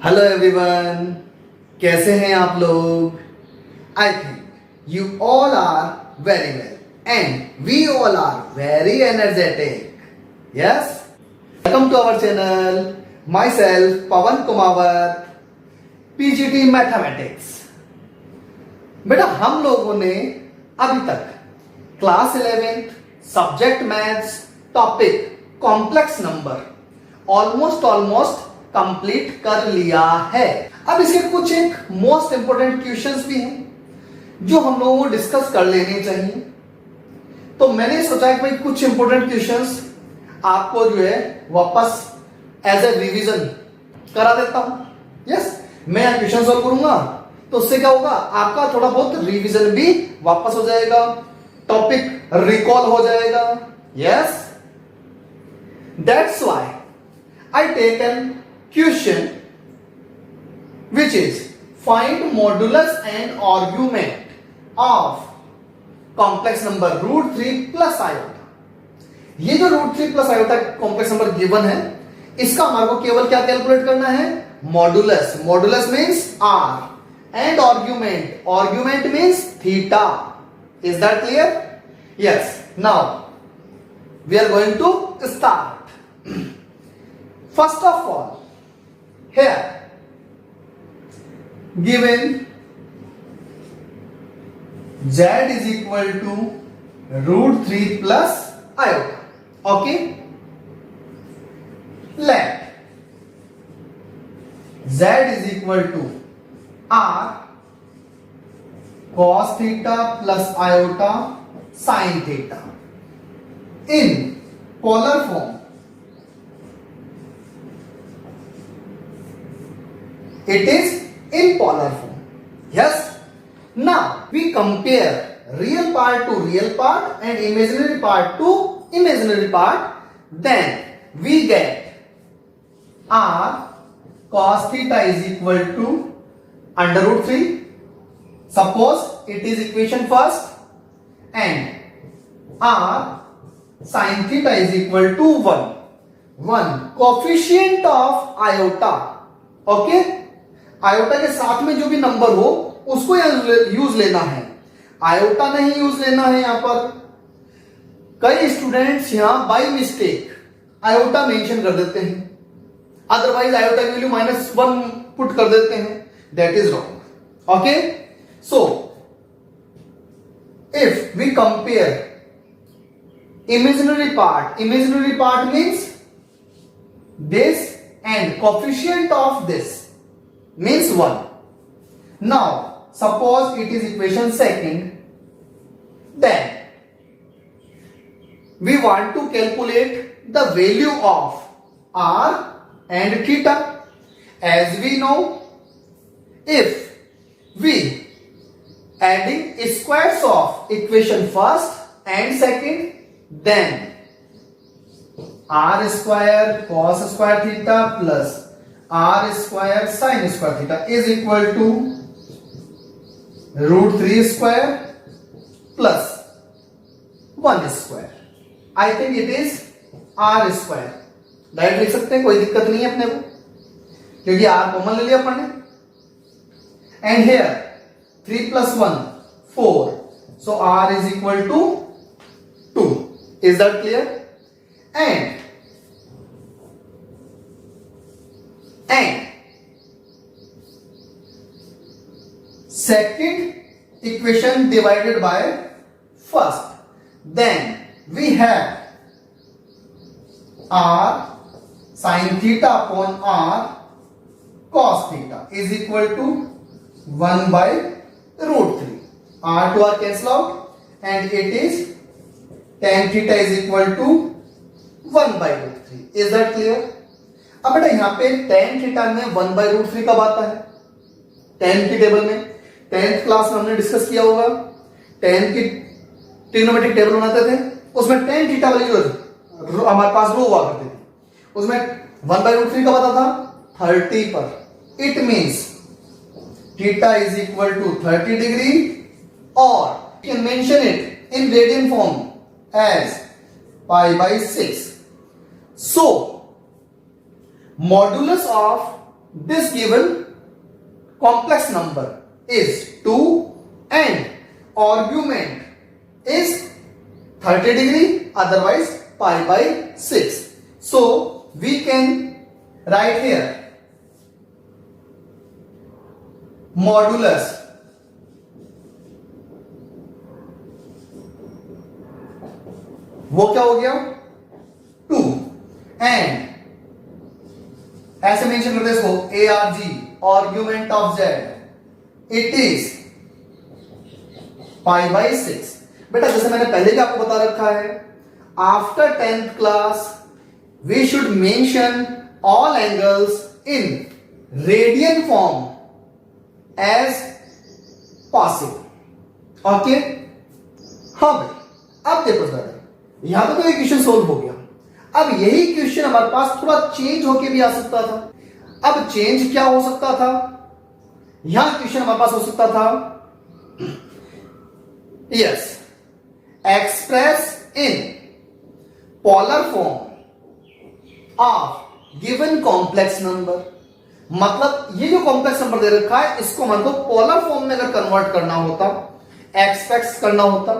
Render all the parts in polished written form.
Hello everyone, कैसे हैं आप लोग? I think you all are very well and we all are very energetic. Yes, welcome to our channel. Myself Pawan Kumawat, PGT mathematics. बेटा, हम लोगों ने अभी तक class 11th subject maths topic complex number almost complete कर लिया है. अब इसके कुछ एक मोस्ट इंपोर्टेंट क्वेश्चंस भी हैं जो हम लोगों को डिस्कस कर लेने चाहिए. तो मैंने सोचा कि भाई कुछ इंपोर्टेंट क्वेश्चंस आपको जो है वापस एज ए रिवीजन करा देता हूं. यस, मैं क्वेश्चन सॉल्व करूंगा तो उससे क्या होगा, आपका थोड़ा बहुत रिवीजन भी वापस हो जाएगा, टॉपिक रिकॉल हो जाएगा. Yes, that's why I take an question which is find modulus and argument of complex number √3 plus iota. ये जो √3 plus iota complex number given है, इसका हमारे को केवल क्या कैलकुलेट करना है? Modulus. Modulus means r and argument means theta. Is that clear? Yes. Now we are going to start. First of all, here given z is equal to √3 plus iota. Okay, let z is equal to r cos theta plus iota sin theta in polar form. It is in polar form. Yes. Now we compare real part to real part and imaginary part to imaginary part. Then we get r cos theta is equal to under √3. Suppose it is equation first, and r sin theta is equal to 1. Coefficient of iota. Okay. Iota के साथ में जो भी number हो उसको use लेना है, iota नहीं यूज लेना है. यहां पर कई स्टूडेंट्स यहां बाय मिस्टेक आयोटा मेंशन कर देते हैं, अदरवाइज आयोटा की वैल्यू -1 पुट कर देते हैं. That is wrong. Okay, so if we compare imaginary part means this and coefficient of this means 1. Now suppose it is equation second, then we want to calculate the value of r and theta. As we know, if we adding squares of equation first and second, then r square cos square theta plus r square sin square theta is equal to √3 square plus 1 square. I think it is r square. Direct लिख सकते हैं, कोई दिक्कत नहीं है अपने को, क्योंकि r कॉमन ले लिया अपन ने. And here 3 plus 1 4, so r is equal to 2. Is that clear? And second equation divided by first, then we have r sin theta upon r cos theta is equal to 1 by √3. r to r cancel out and it is tan theta is equal to 1 by √3. Is that clear? अब बेटा यहां पे tan theta में 1 by √3 कब आता है? tan की table में 10th क्लास में हमने डिस्कस किया होगा. tan की ट्रिग्नोमेट्रिक टेबल बनाते थे, उसमें tan थीटा वाली जो हमारे पास रो हुआ करती थी, उसमें 1 by √3 कब आता था? 30 पर. It means theta is equal to 30 degree, और you can mention it in radian form as pi by 6. So modulus of this given complex number is 2 and argument is 30 degree, otherwise pi by 6. So we can write here modulus वो क्या हो गया 2 and ऐसे mention करते हैं इसको ARG argument of Z it is pi by 6. बेटा जैसे मैंने पहले भी आपको बता रखा है, after 10th class we should mention all angles in radian form as possible. Okay, हाँ भाई अब देखो जरा, यहां तो एक क्वेश्चन सोल्व हो गया. अब यही क्वेश्चन हमारे पास थोड़ा चेंज होके भी आ सकता था. अब चेंज क्या हो सकता था, यहां क्वेश्चन हमारे पास हो सकता था yes express in polar form of given complex number. मतलब ये जो कॉम्प्लेक्स नंबर दे रखा है इसको हमारे को पोलर फॉर्म में अगर कन्वर्ट करना होता, एक्सप्रेस करना होता,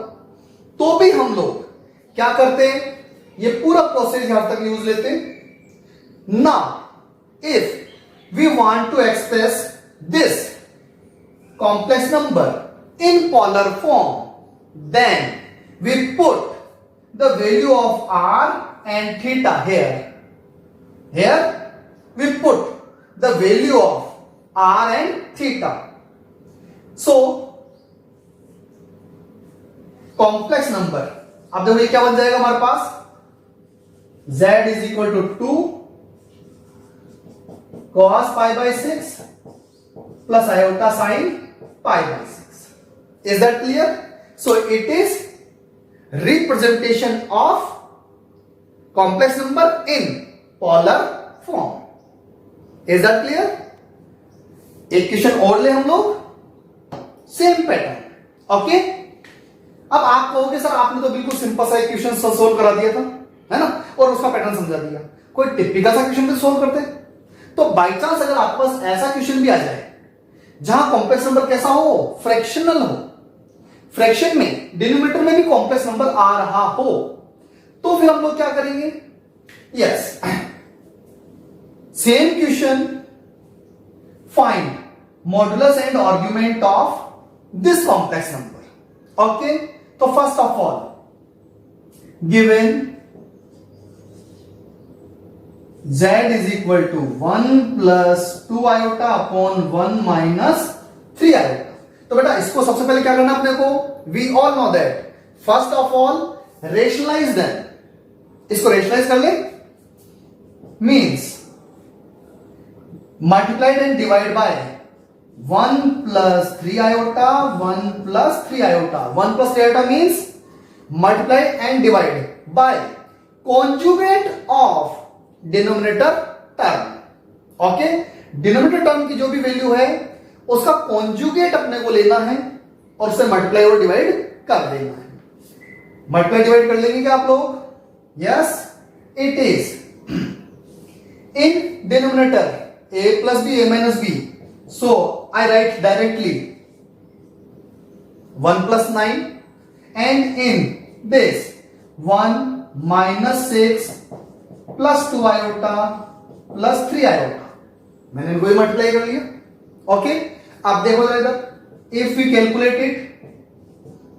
तो भी हम लोग क्या करते, ये पूरा प्रोसेस यहां तक यूज लेते. Now if we want to express this complex number in polar form, then we put the value of r and theta here. Here we put the value of r and theta. So complex number, अब देखो ये क्या बन जाएगा हमारे पास, z is equal to 2 cos pi by 6 plus iota sin pi by 6. Is that clear? So it is representation of complex number in polar form. Is that clear? एक question और ले हम लोग, सेम पैटर्न. ओके, अब आप कहोगे sir आपने तो बिल्कुल सिंपल सा क्वेश्चन सोल्व करा दिया था, है ना, और उसका पैटर्न समझा दिया. कोई टिपिकल सा क्वेश्चन भी सोल्व करते. तो बाई चांस अगर आपके पास ऐसा क्वेश्चन भी आ जाए जहां कॉम्प्लेक्स नंबर कैसा हो, फ्रैक्शनल हो, फ्रैक्शन में डिनोमिनेटर में भी कॉम्प्लेक्स नंबर आ रहा हो, तो फिर हम लोग क्या करेंगे, yes same question, find modulus and argument of this complex number. Okay, तो first of all given z is equal to 1 plus 2 iota upon 1 minus 3 iota. तो बेटा इसको सबसे पहले क्या करना अपने को, we all know that first of all rationalize them. इसको रेशनलाइज कर ले, means multiplied and divide by 1 plus 3 iota, 1 plus 3 iota. 1 plus 3 iota means multiply and divide by conjugate of denominator term. Okay, denominator term की जो भी value है उसका conjugate अपने को लेना है और उसे मल्टीप्लाई और डिवाइड कर देना है. मल्टीप्लाई डिवाइड कर लेंगे क्या आप लोग, yes it is in denominator a plus b, a minus b. So I write directly 1 plus 9 and in this 1 minus 6 plus 2 iota plus 3 iota. मैंने इनको ही मल्टीप्लाई कर लिया. ओके, अब देखो इधर, if we calculate it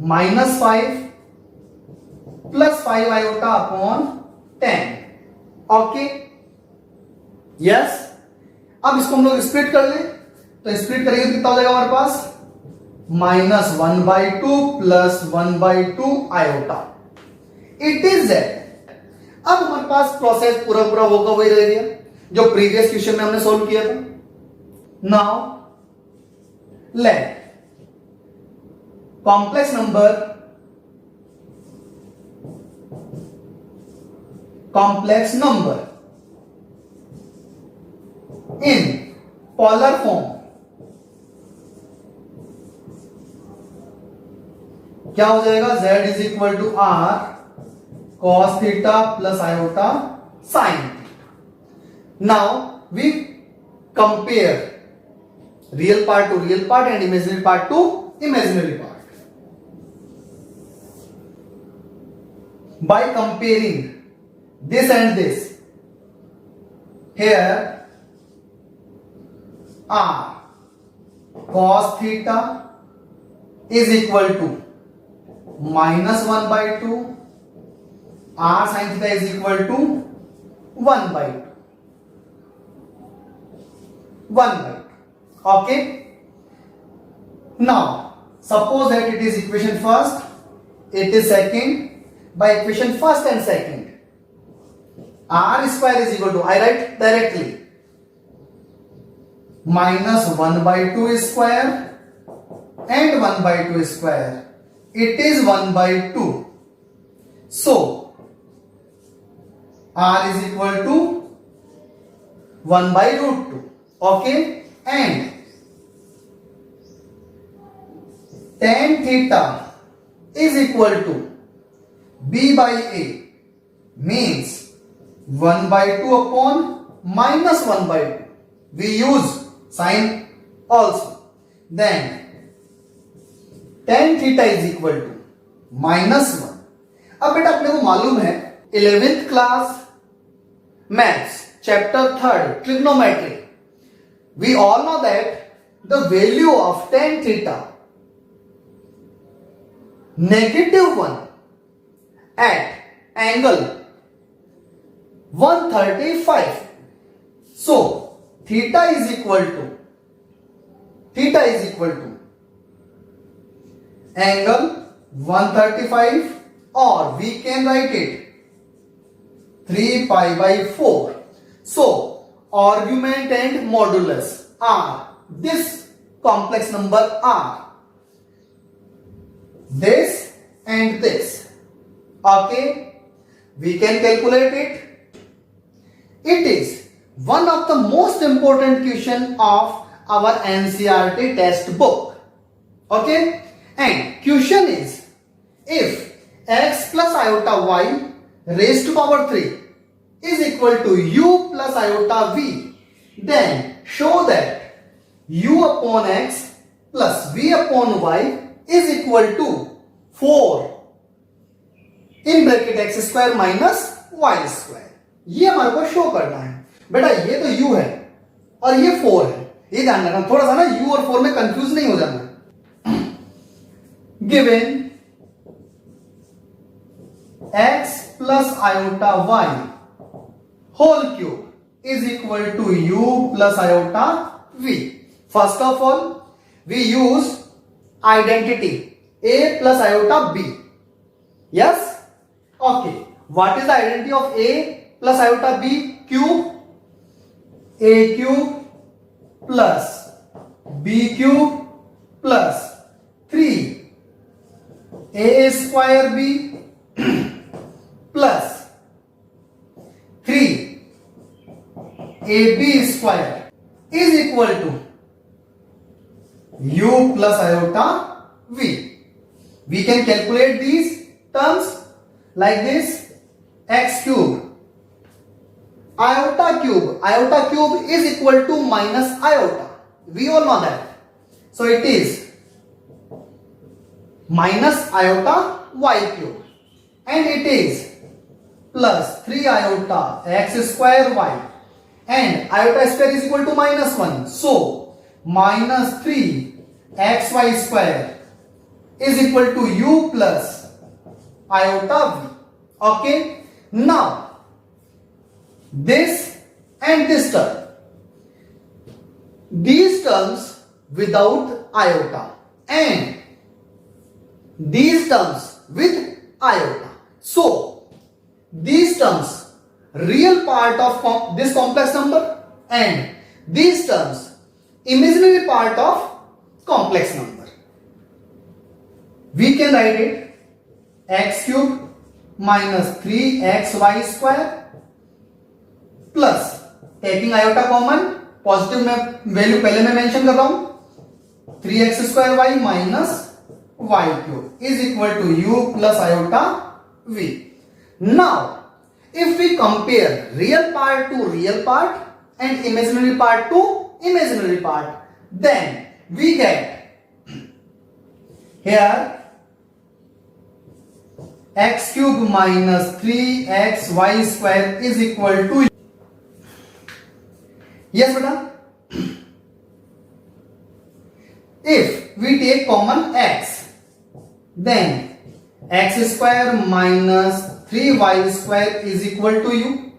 -5 plus 5 iota upon 10. Okay, yes. अब इसको हम लोग स्प्लिट कर ले, तो स्प्लिट करेंगे तो कितना हो जाएगा हमारे पास, -1/2 plus 1/2 iota. It is that. अब हमारे पास प्रोसेस पूरा वो का वही रह गया जो प्रीवियस क्वेश्चन में हमने सॉल्व किया था. Now let complex number in polar form क्या हो जाएगा, z is equal to r cos theta plus iota sin theta. Now we compare real part to real part and imaginary part to imaginary part. By comparing this and this, here r cos theta is equal to minus 1 by 2, r sin theta is equal to 1 by 2. 1 by 2. Okay. Now, suppose that it is equation first, it is second. By equation first and second, r square is equal to, I write directly, minus 1 by 2 square and 1 by 2 square. It is 1 by 2. So, r is equal to 1 by root 2. Okay. And tan theta is equal to b by a, means 1 by 2 upon minus 1 by 2. We use sign also. Then tan theta is equal to minus 1. अब बेटा अपने को मालूम है 11th class maths chapter 3 trigonometry, we all know that the value of tan theta -1 at angle 135. So theta is equal to angle 135, or we can write it 3 pi by 4. So argument and modulus are this complex number r, this and this. Okay, we can calculate it. It is one of the most important question of our NCERT test book. Okay, and question is, if x plus iota y raised to power 3 is equal to u plus iota v, then show that u upon x plus v upon y is equal to 4 in bracket x square minus y square. ये हमारे को show करना है बेटा. ये तो u है और ये 4 है, ये ध्यान रखना. थोड़ा सा ना u और 4 में कंफ्यूज नहीं हो जाना. Given x plus iota y whole cube is equal to u plus iota v. First of all, we use identity a plus iota b. Yes? Okay. What is the identity of a plus iota b? Cube. A cube plus b cube plus 3 a square b plus 3 ab square is equal to u plus iota v. We can calculate these terms like this: x cube iota cube is equal to minus iota. We all know that. So it is minus iota y cube, and it is plus 3 iota x square y, and iota square is equal to minus 1. So minus 3 xy square is equal to u plus iota v. Okay. Now this and this term, these terms without iota and these terms with iota. So these terms real part of this complex number and these terms imaginary part of complex number. We can write it x cube minus 3xy square plus, taking iota common, positive में value पहले मैं mention कर रहा हूं, 3x square y minus y cube is equal to u plus iota v. Now if we compare real part to real part and imaginary part to imaginary part, then we get here x cube minus 3xy square is equal to, yes beta, if we take common x, then x square minus 3y square is equal to u,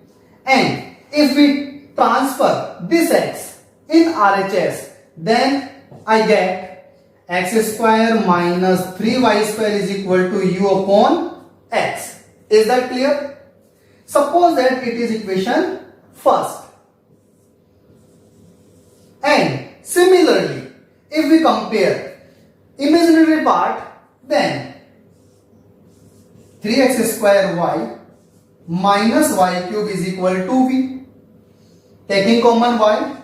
and if we transfer this x in RHS, then I get x square minus 3y square is equal to u upon x. Is that clear? Suppose that it is equation first. And similarly, if we compare imaginary part, then 3x square y minus y cube is equal to v. Taking common y,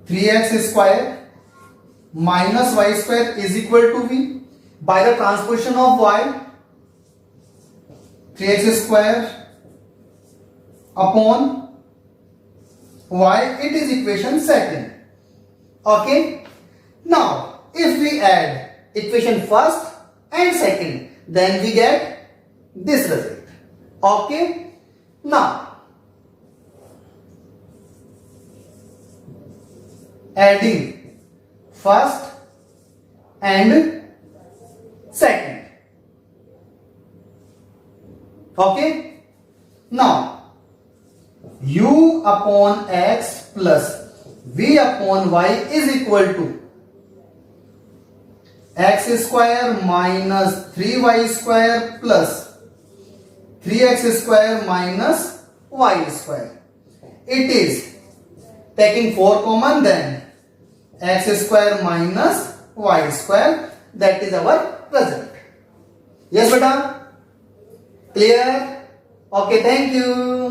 3x square minus y square is equal to v. By the transposition of y, 3x square upon y, it is equation second. Okay. Now, if we add equation first and second, then we get this result. Okay. Now, adding first and second. Okay. Now, u upon x plus v upon y is equal to x square minus 3y square plus 3x square minus y square. It is taking 4 common, then x square minus y square. That is our result. Yes beta? Clear? Okay, thank you.